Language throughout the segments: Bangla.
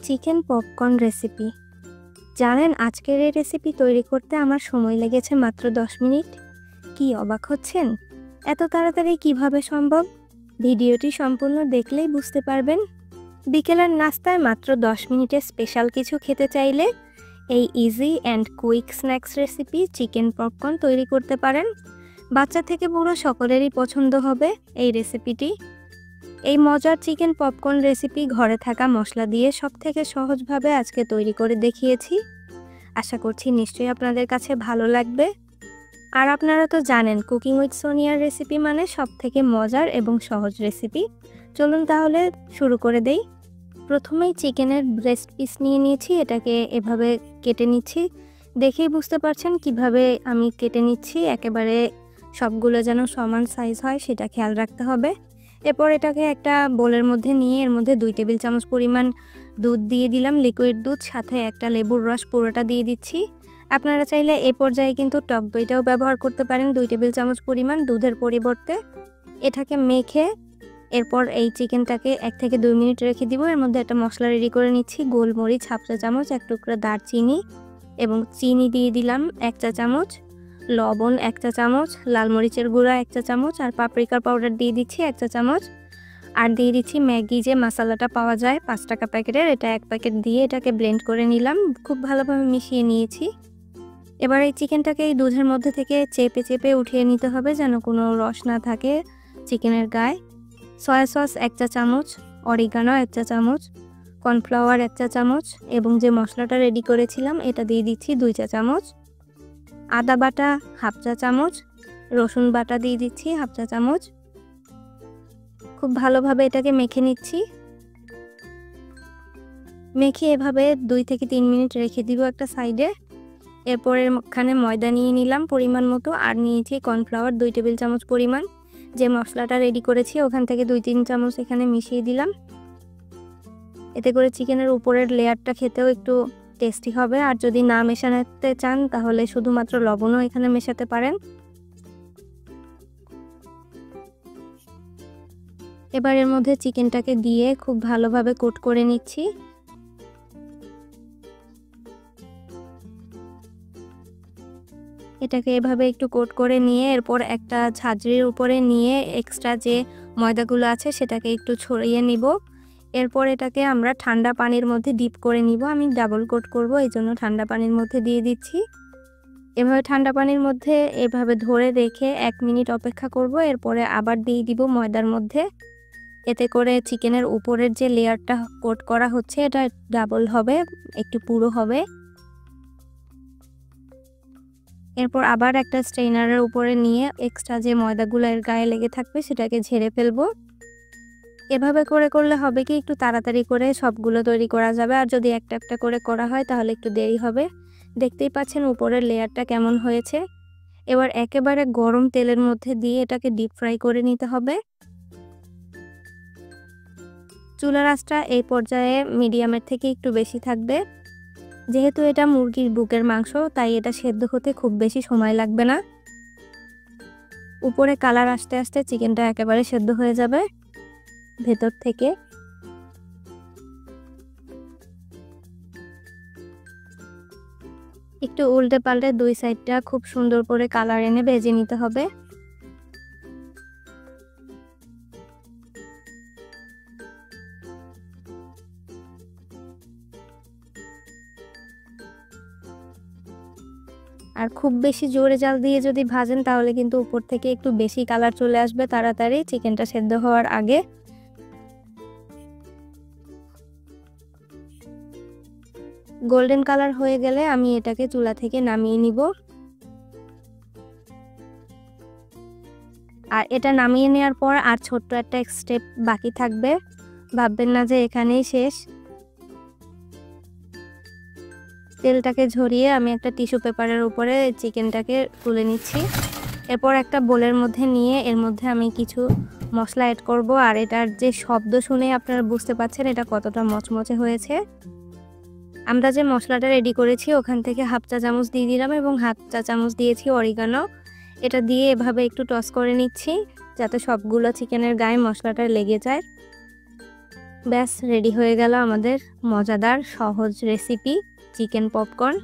Chicken popcorn recipe. জানেন আজকের এই রেসিপি তৈরি করতে আমার সময় লেগেছে মাত্র 10 মিনিট। কি অবাক হচ্ছেন? এত তাড়াতাড়ি কিভাবে সম্ভব? ভিডিওটি সম্পূর্ণ দেখলেই বুঝতে পারবেন। বিকেলের নাস্তায় মাত্র 10 মিনিটে স্পেশাল কিছু খেতে চাইলে এই easy and quick snacks recipe chicken popcorn তৈরি করতে পারেন। বাচ্চা থেকে বুড়ো সকলেরই পছন্দ হবে এই রেসিপিটি। এই মজার চিকেন পপকর্ন রেসিপি ঘরে থাকা মশলা দিয়ে সবথেকে সহজভাবে আজকে তৈরি করে দেখিয়েছি। আশা করছি নিশ্চয়ই আপনাদের কাছে ভালো লাগবে। আর আপনারা তো জানেন কুকিং উইথ সোনিয়ার রেসিপি মানে সবথেকে মজার এবং সহজ রেসিপি। চলুন তাহলে শুরু করে দেই। প্রথমেই চিকেনের ব্রেস্ট পিস নিয়ে নিয়েছি, এটাকে এভাবে কেটে নিচ্ছি। দেখেই বুঝতে পারছেন কিভাবে আমি কেটে নিচ্ছি, একেবারে সবগুলো যেন সমান সাইজ হয় সেটা খেয়াল রাখতে হবে। এরপর এটাকে একটা বোলের মধ্যে নিয়ে এর মধ্যে 2 টেবিল চামচ পরিমাণ দুধ দিয়ে দিলাম, লিকুইড দুধ, সাথে একটা লেবুর রস পুরোটা দিয়ে দিচ্ছি। আপনারা চাইলে এই পর্যায়ে কিন্তু টক দইটাও ব্যবহার করতে পারেন 2 টেবিল চামচ পরিমাণ দুধের পরিবর্তে। এটাকে মেখে এরপর এই চিকেনটাকে 1 থেকে 2 মিনিট রেখে দিব। এর মধ্যে একটা মশলা রেডি করে নিচ্ছি। গোলমরিচ হাফ চা চামচ, 1 টুকরা দারচিনি এবং চিনি দিয়ে দিলাম 1 চা চামচ, লবণ 1 চা চামচ, লাল মরিচের গুঁড়া 1 চা চামচ আর পাপরিকা পাউডার দিয়ে দিচ্ছি 1 চা চামচ। আর দিয়ে দিচ্ছি ম্যাগি যে মশলাটা পাওয়া যায় 5 টাকা প্যাকেটের, এটা 1 প্যাকেট দিয়ে এটাকে ব্লেন্ড করে নিলাম। খুব ভালোভাবে মিশিয়ে নিয়েছি। এবার এই চিকেনটাকে এই দুধের মধ্যে থেকে চেপে চেপে উঠিয়ে নিতে হবে যেন কোনো রস না থাকে চিকেনের গায়ে। সয়া সস 1 চা চামচ, অরিগানো 1 চা চামচ, কর্নফ্লাওয়ার 1 চা চামচ এবং যে মশলাটা রেডি করেছিলাম এটা দিয়ে দিচ্ছি 2 চা চামচ। আদা বাটা হাফ চা চামচ, রসুন বাটা দিয়ে দিচ্ছি হাফ চা চামচ। খুব ভালোভাবে এটাকে মেখে নিচ্ছি। মেখে এভাবে 2 থেকে 3 মিনিট রেখে দিব একটা সাইডে। এরপর এখানে ময়দা নিয়ে নিলাম পরিমাণ মতো, আর নিয়েছি কর্নফ্লাওয়ার 2 টেবিল চামচ পরিমাণ। যে মশলাটা রেডি করেছি ওখান থেকে 2-3 চামচ এখানে মিশিয়ে দিলাম। এতে করে চিকেনের উপরের লেয়ারটা খেতেও একটু টেস্টি হবে। আর যদি না মেশাতে চান তাহলে শুধুমাত্র লবণও এখানে মেশাতে পারেন। এবার এর মধ্যে চিকেনটাকে দিয়ে খুব ভালোভাবে কোট করে নিচ্ছি। এটাকে এভাবে একটু কোট করে নিয়ে এরপর একটা ঝাঁঝরির উপরে নিয়ে এক্সট্রা যে ময়দাগুলো আছে সেটাকে একটু ছড়িয়ে নিব। এরপর এটাকে আমরা ঠান্ডা পানির মধ্যে ডিপ করে নিব। আমি ডাবল কোট করব, এই জন্য ঠান্ডা পানির মধ্যে দিয়ে দিচ্ছি। এভাবে ঠান্ডা পানির মধ্যে এভাবে ধরে রেখে 1 মিনিট অপেক্ষা করব। এরপরে আবার দিয়ে দিব ময়দার মধ্যে। এতে করে চিকেনের উপরের যে লেয়ারটা কোট করা হচ্ছে এটা ডাবল হবে, একটু পুরো হবে। এরপর আবার একটা স্ট্রেনারের উপরে নিয়ে এক্সট্রা যে ময়দাগুলো এর গায়ে লেগে থাকবে সেটাকে ঝেড়ে ফেলবো। এভাবে করে করলে হবে কি একটু তাড়াতাড়ি করে সবগুলো তৈরি করা যাবে। আর যদি একটা একটা করে করা হয় তাহলে একটু দেরি হবে। দেখতেই পাচ্ছেন উপরের লেয়ারটা কেমন হয়েছে। এবার একেবারে গরম তেলের মধ্যে দিয়ে এটাকে ডিপ ফ্রাই করে নিতে হবে। চুলার আঁচটা এই পর্যায়ে মিডিয়ামের থেকে একটু বেশি থাকবে। যেহেতু এটা মুরগির বুকের মাংস তাই এটা সেদ্ধ হতে খুব বেশি সময় লাগবে না। উপরে কালার আসতে আসতে চিকেনটা একেবারে সেদ্ধ হয়ে যাবে ভেতর থেকে। একটু উল্টে পাল্টে 2 সাইডটা খুব সুন্দর করে কালার এনে ভেজে নিতে হবে। আর খুব বেশি জোরে জাল দিয়ে যদি ভাজেন তাহলে কিন্তু উপর থেকে একটু বেশি কালার চলে আসবে তাড়াতাড়ি চিকেনটা সেদ্ধ হওয়ার আগে। গোল্ডেন কালার হয়ে গেলে আমি এটাকে চুলা থেকে নামিয়ে নিব। আর এটা নামিয়ে নেওয়ার পর আর ছোট্ট একটা স্টেপ বাকি থাকবে, ভাববেন না যে এখানেই শেষ। তেলটাকে ঝরিয়ে আমি একটা টিস্যু পেপারের উপরে চিকেনটাকে তুলে নিচ্ছি। এরপর একটা বোলের মধ্যে নিয়ে এর মধ্যে আমি কিছু মশলা অ্যাড করব। আর এটার যে শব্দ শুনে আপনারা বুঝতে পারছেন এটা কতটা মচমচে হয়েছে। আমরা যে মশলাটা রেডি করেছি ওখান থেকে হাফ চা চামচ দিয়ে দিলাম এবং হাফ চা চামচ দিয়েছি অরিগানো। এটা দিয়ে এভাবে একটু টস করে নিচ্ছি যাতে সবগুলো চিকেনের গায়ে মশলাটা লেগে যায়। ব্যাস রেডি হয়ে গেল আমাদের মজাদার সহজ রেসিপি চিকেন পপকর্ন।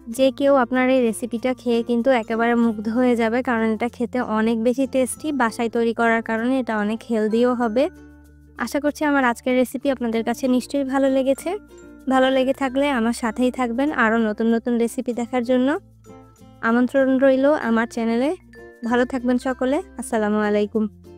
যে কেউ আপনার এই রেসিপিটা খেয়ে কিন্তু একেবারে মুগ্ধ হয়ে যাবে, কারণ এটা খেতে অনেক বেশি টেস্টি। বাসায় তৈরি করার কারণে এটা অনেক হেলদিও হবে। আশা করছি আমার আজকের রেসিপি আপনাদের কাছে নিশ্চয়ই ভালো লেগেছে। ভালো লেগে থাকলে আমার সাথেই থাকবেন আরও নতুন নতুন রেসিপি দেখার জন্য। আমন্ত্রণ রইল আমার চ্যানেলে। ভালো থাকবেন সকলে। আসসালামু আলাইকুম।